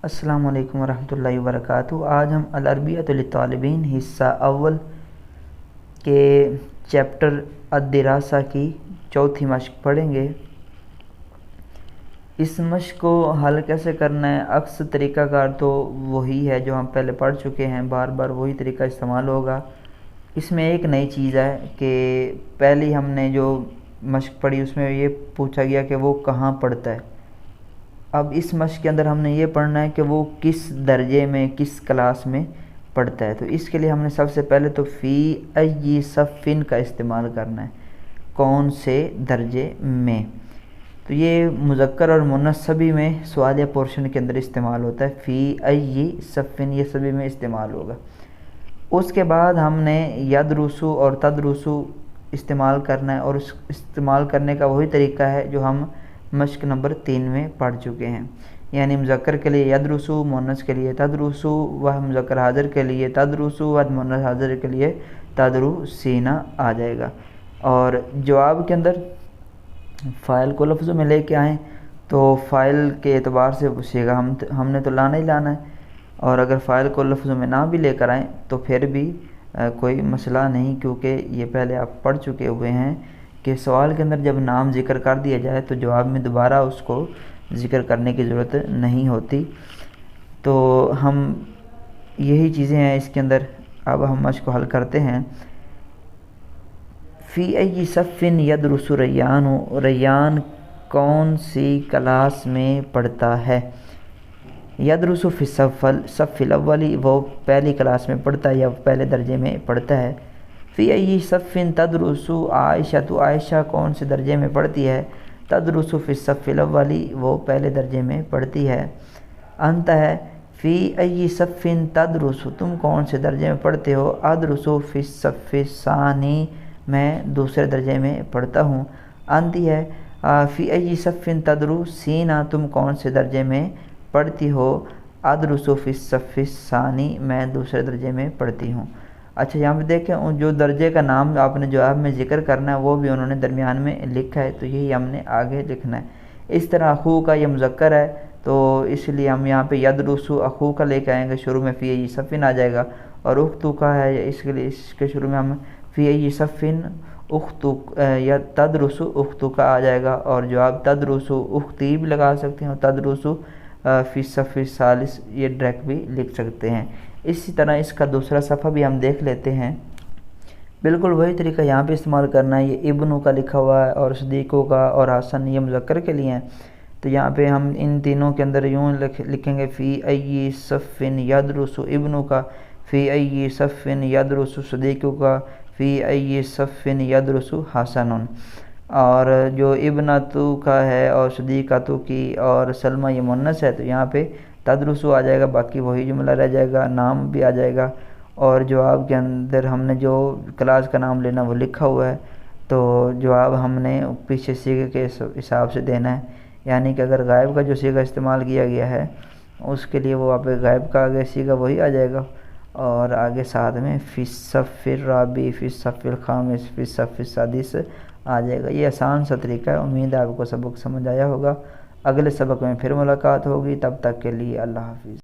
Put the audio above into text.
السلام علیکم ورحمۃ اللہ وبرکاتہ۔ آج ہم العربیۃ للطالبین حصہ اول کے چیپٹر الدراسہ کی چوتھی مشق پڑھیں گے۔ اس مشق کو حل کیسے کرنا ہے؟ اکثر طریقہ کار تو وہی ہے جو ہم پہلے پڑھ چکے ہیں، بار بار وہی طریقہ استعمال ہوگا۔ اس میں ایک نئی چیز ہے کہ پہلی ہم نے جو مشق پڑھی اس میں یہ پوچھا گیا کہ وہ کہاں پڑھتا ہے۔ اب اس مشق کے اندر ہم نے یہ پڑھنا ہے کہ وہ کس درجے میں، کس کلاس میں پڑھتا ہے۔ تو اس کے لیے ہم نے سب سے پہلے تو فی ای صفن کا استعمال کرنا ہے، کون سے درجے میں۔ تو یہ مذکر اور مؤنث سبھی میں سوالیہ پورشن کے اندر استعمال ہوتا ہے، فی ای صفن یہ سبھی میں استعمال ہوگا۔ اس کے بعد ہم نے یدرسو اور تدرسو استعمال کرنا ہے، اور اس استعمال کرنے کا وہی طریقہ ہے جو ہم مشق نمبر 3 میں پڑھ چکے ہیں، یعنی مذکر کے لیے یدرسو، مؤنث کے لیے تدرسو، و مذکر حاضر کے لیے تدرسو، و مؤنث حاضر کے لیے تدرسینا آ جائے گا۔ اور جواب کے اندر فاعل کو لفظوں میں لے کے آئیں تو فاعل کے اعتبار سے پوچھے گا، ہم نے تو لانا ہی لانا ہے، اور اگر فاعل کو لفظوں میں نہ بھی لے کر آئیں تو پھر بھی کوئی مسئلہ نہیں، کیونکہ یہ پہلے آپ پڑھ چکے ہوئے ہیں کہ سوال کے اندر جب نام ذکر کر دیا جائے تو جواب میں دوبارہ اس کو ذکر کرنے کی ضرورت نہیں ہوتی۔ تو ہم یہی چیزیں ہیں اس کے اندر۔ اب ہم مشق کو حل کرتے ہیں۔ فی ای صفن یدرس ریان، ریان کون سی کلاس میں پڑھتا ہے؟ یدرس فی صف الاولی، وہ پہلی کلاس میں پڑھتا ہے یا پہلے درجے میں پڑھتا ہے۔ فی ای صفن تدرس عائشہ، تو عائشہ کون سے درجے میں پڑھتی ہے؟ تدرس فی الصف الاولی، وہ پہلے درجے میں پڑھتی ہے۔ انت ہے فی ای صفن تدرس، تم کون سے درجے میں پڑھتے ہو؟ ادرس فی الصف الثانی، میں دوسرے درجے میں پڑھتا ہوں۔ انتی ہے فی ای صفن تدرسینا، تم کون سے درجے میں پڑھتی ہو؟ ادرس فی الصف الثانی، میں دوسرے درجے میں پڑھتی ہوں۔ اچھا یہاں پہ دیکھیں جو درجے کا نام آپ نے جواب میں ذکر کرنا ہے وہ بھی انہوں نے درمیان میں لکھا ہے، تو یہی ہم نے آگے لکھنا ہے۔ اس طرح اخو کا یہ مذکر ہے تو اس لیے ہم یہاں پہ یدرسو اخو کا لے کے آئیں گے، شروع میں فی ای صفن آ جائے گا، اور اختو کا ہے اس کے لیے اس کے شروع میں ہم فی ای صفن اختو یا تدرسو اختو کا آ جائے گا، اور جواب تدرسو اختی بھی لگا سکتے ہیں، اور تدرسو فی الصف الثالث یہ ڈائریکٹ بھی لکھ سکتے ہیں۔ اسی طرح اس کا دوسرا صفحہ بھی ہم دیکھ لیتے ہیں، بالکل وہی طریقہ یہاں پہ استعمال کرنا ہے۔ یہ ابنو کا لکھا ہوا ہے، اور صدیقوں کا اور حسن یہ مذکر کے لیے ہیں، تو یہاں پہ ہم ان تینوں کے اندر یوں لکھیں گے فی ای صفن یدرس ابنو کا، فی ای صفن یدرس صدیقوں کا، فی ای صفن یدرس حسن۔ اور جو ابنتو کا ہے اور صدیقاتو کی اور سلمہ یہ مؤنث ہے، تو یہاں پہ تدرسو آ جائے گا، باقی وہی جملہ رہ جائے گا، نام بھی آ جائے گا، اور جواب کے اندر ہم نے جو کلاس کا نام لینا وہ لکھا ہوا ہے، تو جواب ہم نے پیچھے صیغے کے حساب سے دینا ہے، یعنی کہ اگر غائب کا جو صیغہ استعمال کیا گیا ہے اس کے لیے وہ آپ غائب کا آگے صیغہ وہی آ جائے گا، اور آگے ساتھ میں فی الصف الرابع، فی الصف الخامس، فی الصف السادس آ جائے گا۔ یہ آسان سا طریقہ ہے، امید ہے آپ کو سبق سمجھ آیا ہوگا۔ اگلے سبق میں پھر ملاقات ہوگی، تب تک کے لیے اللہ حافظ۔